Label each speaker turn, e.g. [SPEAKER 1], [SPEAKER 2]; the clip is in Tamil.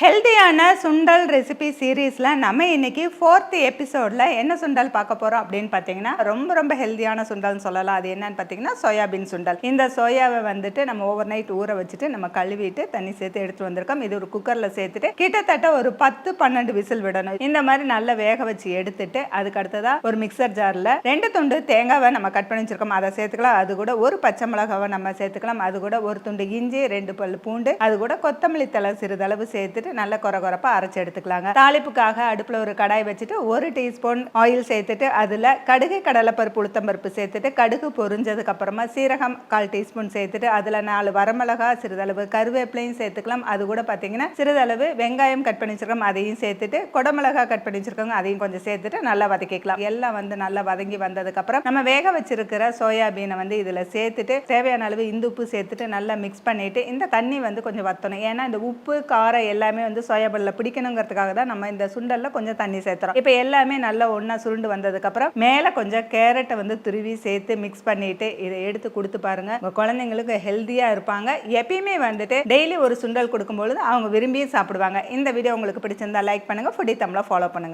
[SPEAKER 1] ஹெல்தியான சுண்டல் ரெசிபி சீரீஸில் நம்ம இன்னைக்கு 4th எபிசோடில் என்ன சுண்டல் பார்க்க போகிறோம் அப்படின்னு பார்த்தீங்கன்னா ரொம்ப ஹெல்தியான சுண்டல்னு சொல்லலாம். அது என்னன்னு பார்த்தீங்கன்னா சோயாபீன் சுண்டல். இந்த சோயாவை வந்துட்டு நம்ம ஓவர் நைட் ஊற வச்சுட்டு நம்ம கழுவிட்டு தண்ணி சேர்த்து எடுத்து வந்திருக்கோம். இது ஒரு குக்கரில் சேர்த்துட்டு கிட்டத்தட்ட ஒரு 10-12 விசில் விடணும். இந்த மாதிரி நல்லா வேக வச்சு எடுத்துட்டு அதுக்கு அடுத்ததா ஒரு மிக்சர் ஜாரில் 2 துண்டு தேங்காவை நம்ம கட் பண்ணி வச்சிருக்கோம், அதை சேர்த்துக்கலாம். அது கூட ஒரு பச்சை மிளகாவை நம்ம சேர்த்துக்கலாம். அது கூட ஒரு துண்டு இஞ்சி, 2 பல் பூண்டு, அது கூட கொத்தமல்லி தழை சிறிதளவு சேர்த்துட்டு நல்ல கொரகொரப்பா அரைச்சு எடுத்துக்கலாங்க. தாளிப்புக்காக அடுப்புல ஒரு கடாய் வச்சுட்டு 1 டீஸ்பூன் ஆயில் சேர்த்துட்டு அதுல கடுகு, கடலைப்பருப்பு, உளுத்தம்பருப்பு சேர்த்துட்டு கடுகு பொரிஞ்சதுக்கு அப்புறமா சீரகம் 1/4 டீஸ்பூன் சேர்த்துட்டு அதுல 4 வரமிளகா, சிறிதளவு கருவேப்பிலையும் சேர்த்துக்கலாம். அது கூட பாத்தீங்கன்னா சிறிதளவு வெங்காயம் கட் பண்ணி வச்சிருக்கோம், அதையும் சேர்த்துட்டு கொடமிளகா கட் பண்ணி வச்சிருக்கோங்க, அதையும் கொஞ்சம் சேர்த்துட்டு நல்லா வதக்கிக்கலாம். எல்லாம் நல்லா வதங்கி வந்ததுக்கு அப்புறம் நம்ம வேக வச்சிருக்கிற சோயாபீனை இதுல சேர்த்துட்டு தேவையான அளவு இந்துப்பு சேர்த்துட்டு நல்லா மிக்ஸ் பண்ணிட்டு இந்த தண்ணி கொஞ்சம் வத்தணும். ஏன்னா இந்த உப்பு காரம் எல்லாமே சோயாபீன்ல பிடிக்கணுங்கிறதுக்காக தான் நம்ம இந்த சுண்டல்ல கொஞ்சம் தண்ணி சேர்த்துறோம். இப்போ எல்லாமே நல்லா ஒண்ணா சுருண்டு வந்ததுக்கு அப்புறம் மேல கொஞ்சம் கேரட்டை துருவி சேர்த்து மிக்ஸ் பண்ணிட்டு இதை எடுத்து கொடுத்து பாருங்க. உங்க குழந்தைங்களுக்கு ஹெல்தியா இருப்பாங்க. எப்பயுமே டெய்லி ஒரு சுண்டல் கொடுக்கும்போது அவங்க விரும்பி சாப்பிடுவாங்க. இந்த வீடியோ உங்களுக்கு பிடிச்சிருந்தா லைக் பண்ணுங்க, ஃபுட்டி தமிழை ஃபாலோ பண்ணுங்க.